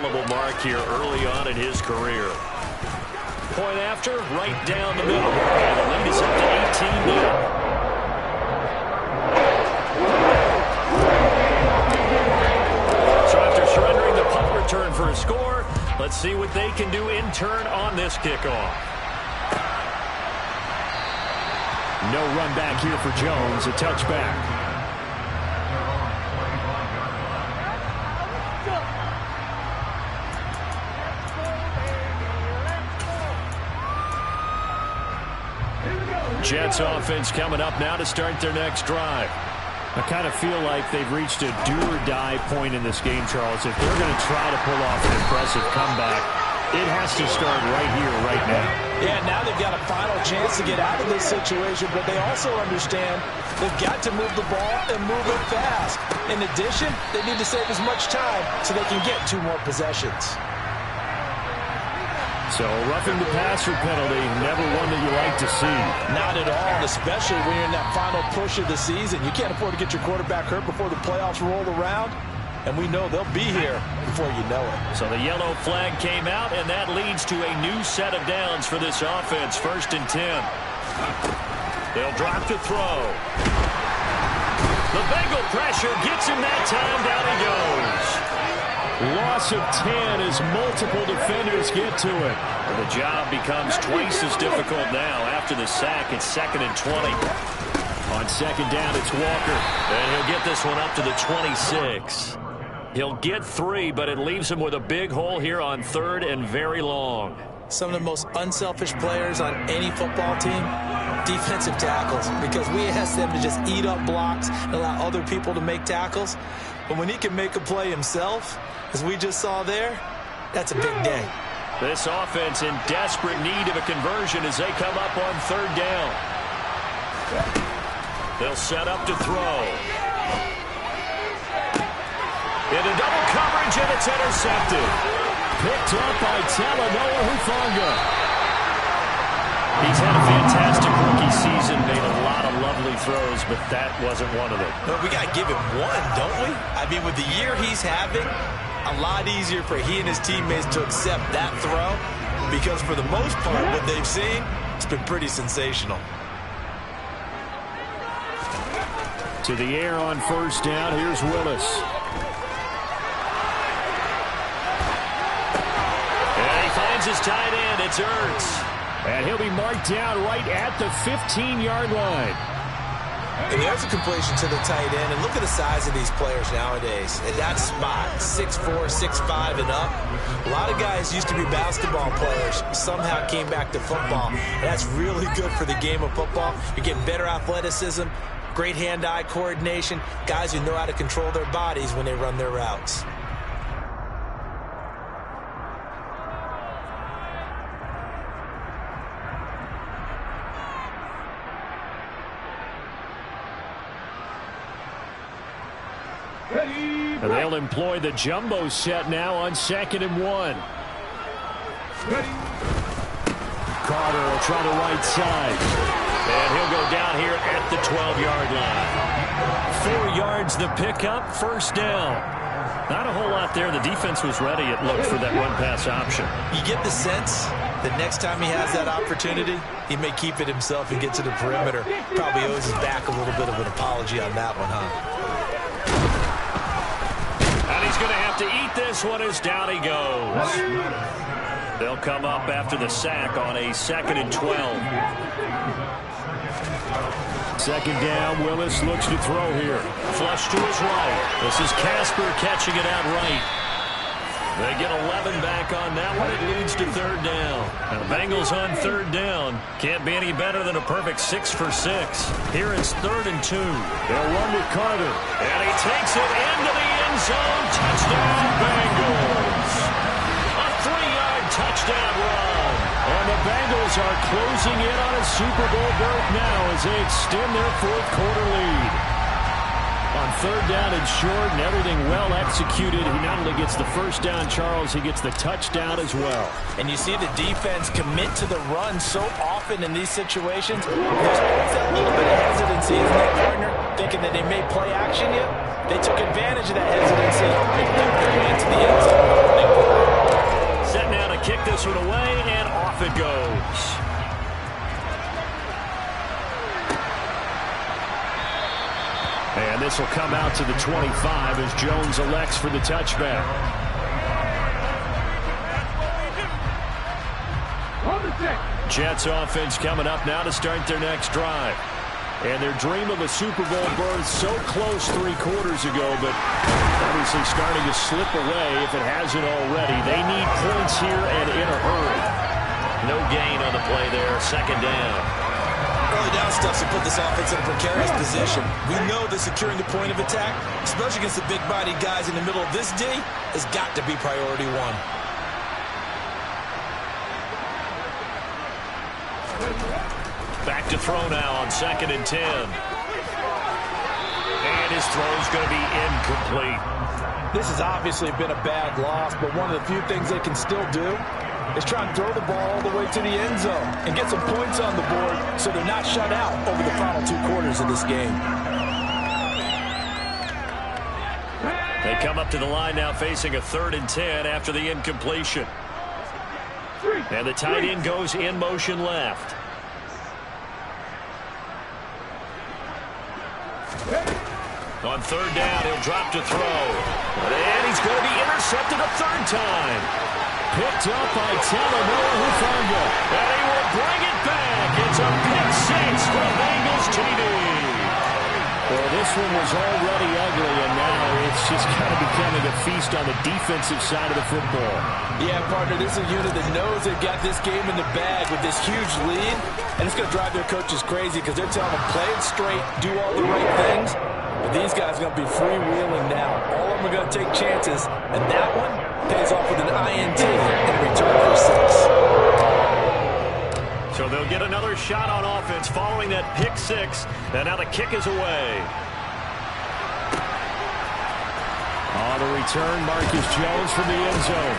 indelible mark here early on in his career. Point after, right down the middle. And the lead is up to 18 now. So after surrendering the punt return for a score, let's see what they can do in turn on this kickoff. No run back here for Jones, a touchback. Jets offense coming up now to start their next drive. I kind of feel like they've reached a do-or-die point in this game, Charles. If they're going to try to pull off an impressive comeback, it has to start right here, right now. Yeah, now they've got a final chance to get out of this situation, but they also understand they've got to move the ball and move it fast. In addition, they need to save as much time so they can get 2 more possessions. So, roughing the passer penalty, never one that you like to see. Not at all, especially when you're in that final push of the season. You can't afford to get your quarterback hurt before the playoffs roll around, and we know they'll be here before you know it. So the yellow flag came out, and that leads to a new set of downs for this offense. 1st and 10. They'll drop to throw. The Bengal pressure gets him that time. Down he goes. Loss of 10 as multiple defenders get to it. Well, the job becomes twice as difficult now. After the sack, it's 2nd and 20. On 2nd down, it's Walker. And he'll get this one up to the 26. He'll get 3, but it leaves him with a big hole here on 3rd and very long. Some of the most unselfish players on any football team, defensive tackles, because we ask them to just eat up blocks and allow other people to make tackles. But when he can make a play himself, as we just saw there, that's a big day. This offense in desperate need of a conversion as they come up on 3rd down. They'll set up to throw. Into double coverage, and it's intercepted. Picked up by Talanoa Hufanga. He's had a fantastic rookie season, made a lot of lovely throws, but that wasn't one of them. Well, we got to give him one, don't we? I mean, with the year he's having, a lot easier for he and his teammates to accept that throw, because for the most part, what they've seen, it's been pretty sensational. To the air on 1st down, here's Willis. And he finds his tight end, it's Ertz. And he'll be marked down right at the 15-yard line. And there's a completion to the tight end. And look at the size of these players nowadays. At that spot, 6'4", 6'5", and up. A lot of guys used to be basketball players, somehow came back to football. And that's really good for the game of football. You're getting better athleticism, great hand-eye coordination, guys who know how to control their bodies when they run their routes. And they'll employ the jumbo set now on 2nd and 1. Carter will try the right side. And he'll go down here at the 12-yard line. 4 yards the pickup, 1st down. Not a whole lot there. The defense was ready, it looked, for that run-pass option. You get the sense that next time he has that opportunity, he may keep it himself and get to the perimeter. Probably owes his back a little bit of an apology on that one, huh? And he's going to have to eat this one as down he goes. They'll come up after the sack on a 2nd and 12. 2nd down, Willis looks to throw here. Flush to his right. This is Casper catching it out right. They get 11 back on that one. It leads to 3rd down. And the Bengals on 3rd down. Can't be any better than a perfect 6 for 6. Here it's 3rd and 2. They'll run to Carter. And he takes it into the end zone. Touchdown, Bengals. A 3-yard touchdown run. And the Bengals are closing in on a Super Bowl berth now as they extend their 4th quarter lead. On 3rd down and short and everything well executed, he not only gets the 1st down, Charles, he gets the touchdown as well. And you see the defense commit to the run so often in these situations. There's always that little bit of hesitancy, isn't there, partner? Thinking that they may play action yet. They took advantage of that hesitancy and got their way into the end zone. this will come out to the 25 as Jones elects for the touchback. Jets offense coming up now to start their next drive. And their dream of a Super Bowl berth so close 3 quarters ago, but obviously starting to slip away if it hasn't already. They need points here and in a hurry. No gain on the play there. Second down. Early down stuff to put this offense in a precarious position. We know that securing the point of attack, especially against the big-bodied guys in the middle of this D, has got to be priority one. Back to throw now on 2nd and 10. And his throw's going to be incomplete. This has obviously been a bad loss, but one of the few things they can still do is try and throw the ball all the way to the end zone and get some points on the board so they're not shut out over the final 2 quarters of this game. They come up to the line now facing a 3rd and 10 after the incompletion. And the tight end goes in motion left. On 3rd down, he'll drop to throw. And he's going to be intercepted a 3rd time. Picked up by Talanoa Hufanga. And he will bring it back. It's a pick 6 for the Bengals TD. Well, this one was already ugly, and now it's just kind of becoming a feast on the defensive side of the football. Yeah, partner, this is a unit that knows they've got this game in the bag with this huge lead, and it's going to drive their coaches crazy because they're telling them play it straight, do all the right things. But these guys are going to be freewheeling now. All of them are going to take chances, and that one pays off with an INT in return for 6. So they'll get another shot on offense following that pick 6. And now the kick is away. On the return, Marcus Jones from the end zone.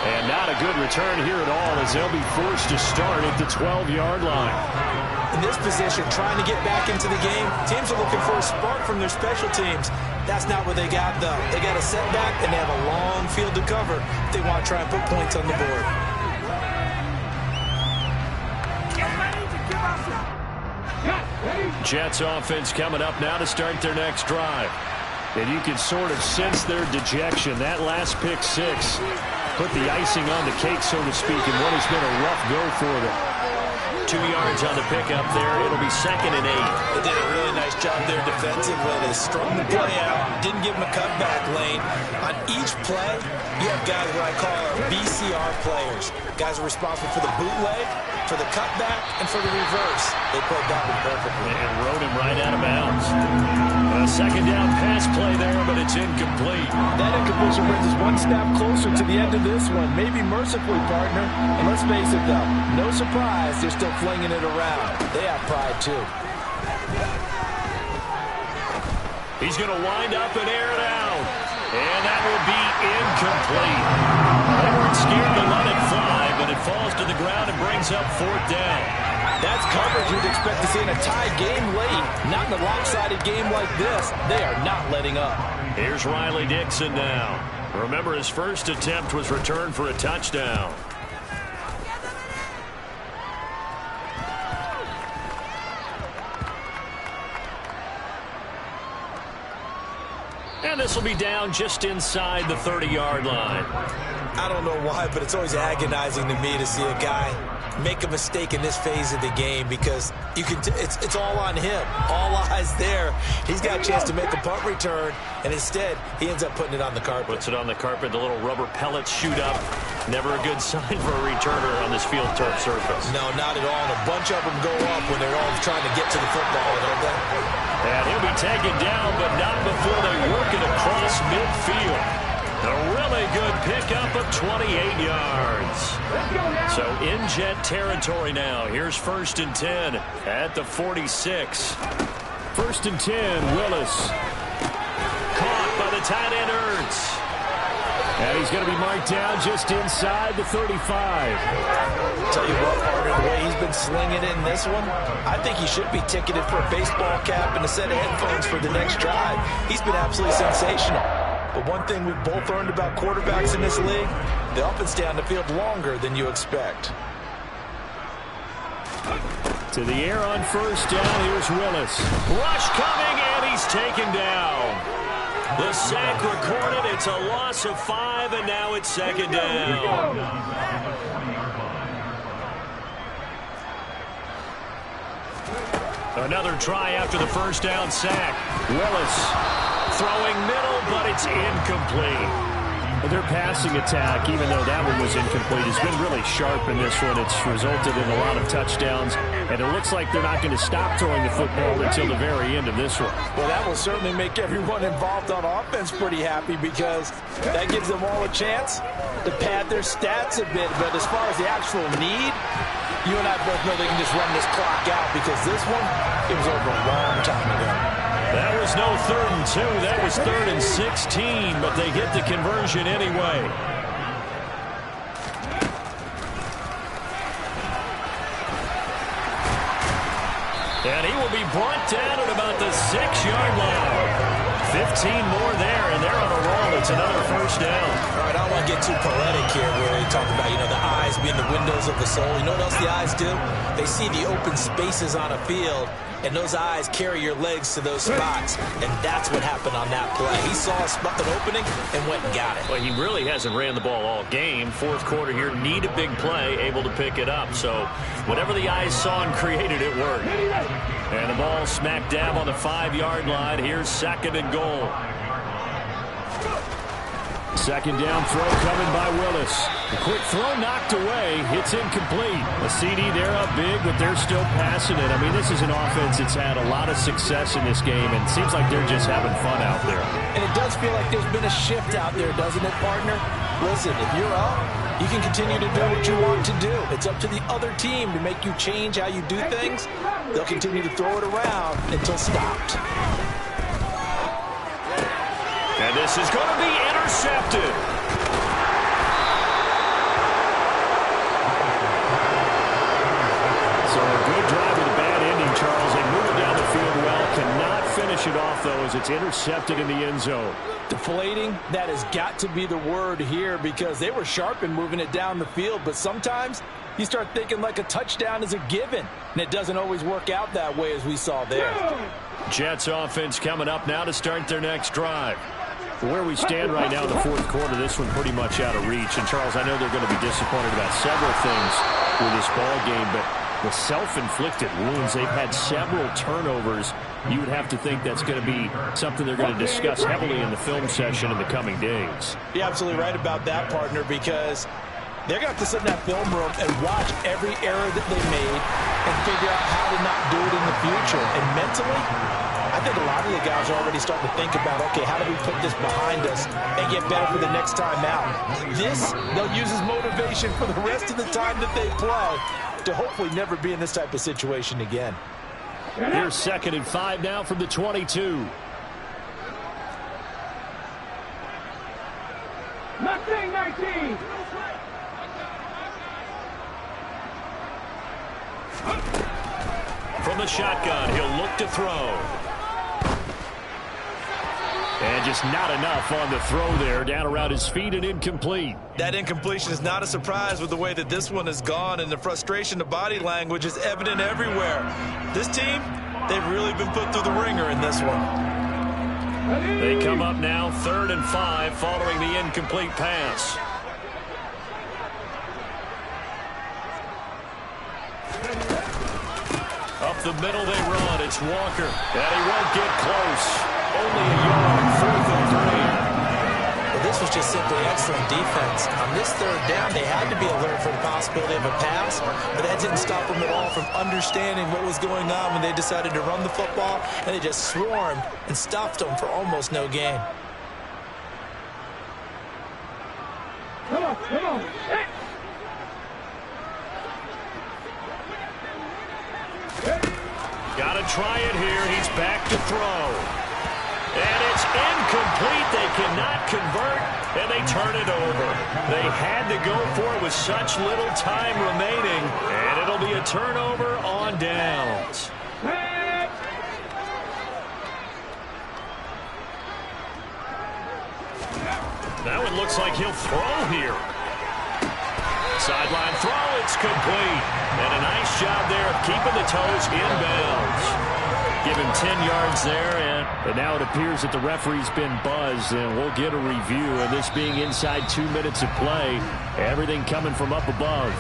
And not a good return here at all as they'll be forced to start at the 12-yard line. In this position, trying to get back into the game, teams are looking for a spark from their special teams. That's not what they got, though. They got a setback, and they have a long field to cover if they want to try and put points on the board. Jets offense coming up now to start their next drive. And you can sort of sense their dejection. That last pick 6 put the icing on the cake, so to speak, in what has been a rough go for them. 2 yards on the pickup there. It'll be 2nd and 8. They did a really nice job there defensively. They strung the play out, didn't give them a cutback lane. On each play, you have guys what I call BCR players. Guys are responsible for the bootleg, for the cutback, and for the reverse. They played that one perfectly. And rode him right out of bounds. A 2nd down pass play there, but it's incomplete. That incompletion brings us one step closer to the end of this one. Maybe mercifully, partner. And let's face it, though, no surprise, they're still flinging it around. They have pride, too. He's going to wind up and air it out. And that will be incomplete. They weren't scared to let it fly, but it falls to the ground and brings up 4th down. That's coverage you'd expect to see in a tie game late. Not in a lopsided game like this. They are not letting up. Here's Riley Dixon now. Remember, his first attempt was returned for a touchdown. And this will be down just inside the 30-yard line. I don't know why, but it's always agonizing to me to see a guy make a mistake in this phase of the game because you can it's all on him. All eyes there. He's got a chance to make a punt return, and instead he ends up putting it on the carpet. Puts it on the carpet. The little rubber pellets shoot up. Never a good sign for a returner on this field turf surface. No, not at all. And a bunch of them go up when they're all trying to get to the football, don't they? And he'll be taken down, but not before they work it across midfield. A really good pickup of 28 yards. So in Jet territory now. Here's 1st and 10 at the 46. 1st and 10, Willis. Caught by the tight end Ertz. And he's going to be marked down just inside the 35. Tell you what, partner, the way he's been slinging in this one, I think he should be ticketed for a baseball cap and a set of headphones for the next drive. He's been absolutely sensational. But one thing we've both learned about quarterbacks in this league, they often stay on the field longer than you expect. To the air on first down. Here's Willis. Rush coming, and he's taken down. The sack recorded. It's a loss of 5, and now it's second down. Another try after the first down sack. Willis Throwing middle, but it's incomplete. Their passing attack, even though that one was incomplete, has been really sharp in this one. It's resulted in a lot of touchdowns, and it looks like they're not going to stop throwing the football until the very end of this one. Well, that will certainly make everyone involved on offense pretty happy because that gives them all a chance to pad their stats a bit. But as far as the actual need, you and I both know they can just run this clock out because this one, it was over a long time ago. That was no 3rd and 2. That was 3rd and 16, but they get the conversion anyway. And he will be brought down at about the 6-yard line. 15 more there, and they're on a roll. It's another first down. All right, I don't want to get too poetic here where we talk about, the eyes being the windows of the soul. You know what else the eyes do? They see the open spaces on a field, and those eyes carry your legs to those spots, and that's what happened on that play. He saw an opening and went and got it. Well, he really hasn't ran the ball all game. Fourth quarter here, need a big play, able to pick it up. So whatever the eyes saw and created, it worked. And the ball smack dab on the 5-yard line. Here's 2nd and goal. Second down throw coming by Willis. The quick throw knocked away. It's incomplete. A CD, they're up big, but they're still passing it. I mean, this is an offense that's had a lot of success in this game, and it seems like they're just having fun out there. And it does feel like there's been a shift out there, doesn't it, partner? Listen, if you're up, you can continue to do what you want to do. It's up to the other team to make you change how you do things. They'll continue to throw it around until stopped. And this is going to be intercepted. So a good drive with a bad ending, Charles. They move it down the field well. Cannot finish it off, though, as it's intercepted in the end zone. Deflating, that has got to be the word here because they were sharp in moving it down the field, but sometimes you start thinking like a touchdown is a given, and it doesn't always work out that way as we saw there. Jets offense coming up now to start their next drive. Where we stand right now in the fourth quarter, this one pretty much out of reach. And, Charles, I know they're going to be disappointed about several things with this ball game, but the self-inflicted wounds, they've had several turnovers. You would have to think that's going to be something they're going to discuss heavily in the film session in the coming days. You're absolutely right about that, partner, because they're going to have to sit in that film room and watch every error that they made and figure out how to not do it in the future. And mentally, I think a lot of the guys are already starting to think about, okay, how do we put this behind us and get better for the next time out? This, they'll use as motivation for the rest of the time that they play to hopefully never be in this type of situation again. Here's 2nd and 5 now from the 22. Mustang 19. From the shotgun, he'll look to throw. And just not enough on the throw there. Down around his feet and incomplete. That incompletion is not a surprise with the way that this one has gone, and the frustration, the body language is evident everywhere. This team, they've really been put through the ringer in this one. They come up now 3rd and 5 following the incomplete pass. Up the middle they run. It's Walker. And he won't get close. Only a yard. 4th and 3. Well, this was just simply excellent defense. On this 3rd down, they had to be alert for the possibility of a pass, but that didn't stop them at all from understanding what was going on when they decided to run the football, and they just swarmed and stuffed them for almost no gain. Come on, come on. Got to try it here. He's back to throw. And it's incomplete. They cannot convert, and they turn it over. They had to go for it with such little time remaining, and it'll be a turnover on downs. That one looks like he'll throw here. Sideline throw. It's It's complete. And a nice job there of keeping the toes inbounds. Give him 10 yards there. And now it appears that the referee's been buzzed, and we'll get a review. And this being inside 2 minutes of play, everything coming from up above.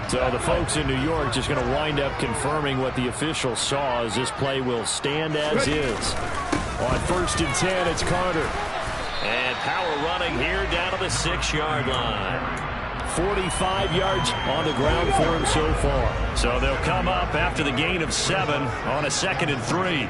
So the folks in New York just going to wind up confirming what the official saw, as this play will stand as is. On 1st and 10, it's Carter. And power running here down to the 6-yard line. 45 yards on the ground for him so far. So they'll come up after the gain of 7 on a 2nd and 3.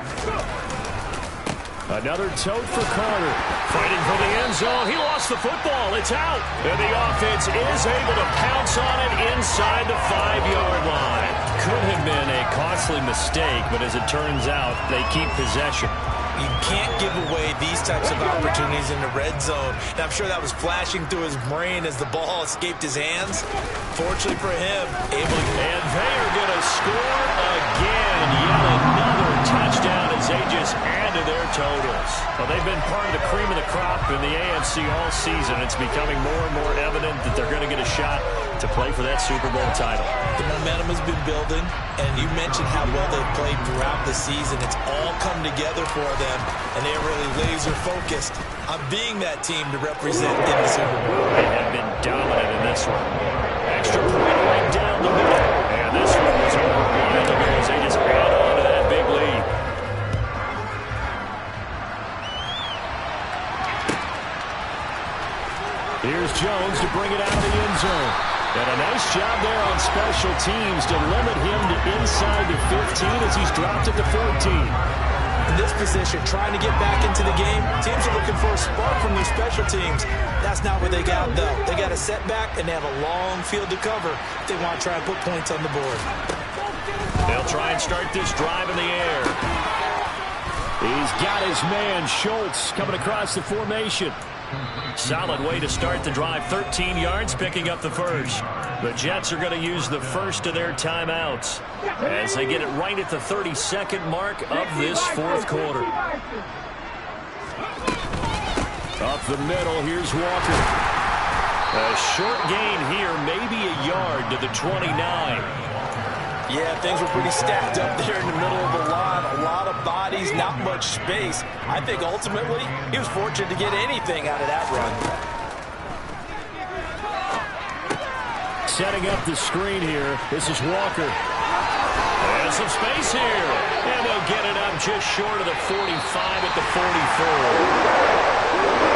Another tote for Carter. Fighting for the end zone. He lost the football. It's out. And the offense is able to pounce on it inside the 5-yard line. Could have been a costly mistake, but as it turns out, they keep possession. You can't give away these types of opportunities in the red zone. And I'm sure that was flashing through his brain as the ball escaped his hands. Fortunately for him, able to... And they are going to score again. Yet another touchdown as they just add to their totals. Well, they've been part of the cream of the crop in the AFC all season. It's becoming more and more evident that they're going to get a shot to play for that Super Bowl title. The momentum has been building, and you mentioned how well they've played throughout the season. It's all come together for them, and they're really laser-focused on being that team to represent in the Super Bowl. They have been dominant in this one. Extra point right down the middle. And this one was over a while ago as they just add on to that big lead. Here's Jones to bring it out of the end zone. And a nice job there on special teams to limit him to inside the 15 as he's dropped it to 14. In this position, trying to get back into the game, teams are looking for a spark from their special teams. That's not what they got, though. They got a setback, and they have a long field to cover if they want to try and put points on the board. They'll try and start this drive in the air. He's got his man, Schultz, coming across the formation. Solid way to start the drive. 13 yards, picking up the first. The Jets are going to use the first of their timeouts as they get it right at the 32nd mark of this 4th quarter. Up the middle, here's Walker. A short gain here, maybe a yard to the 29. Yeah, things were pretty stacked up there in the middle of the line. A lot of bodies, not much space. I think ultimately he was fortunate to get anything out of that run. Setting up the screen here. This is Walker. There's some space here. And they'll get it up just short of the 45 at the 44.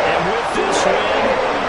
And with this win,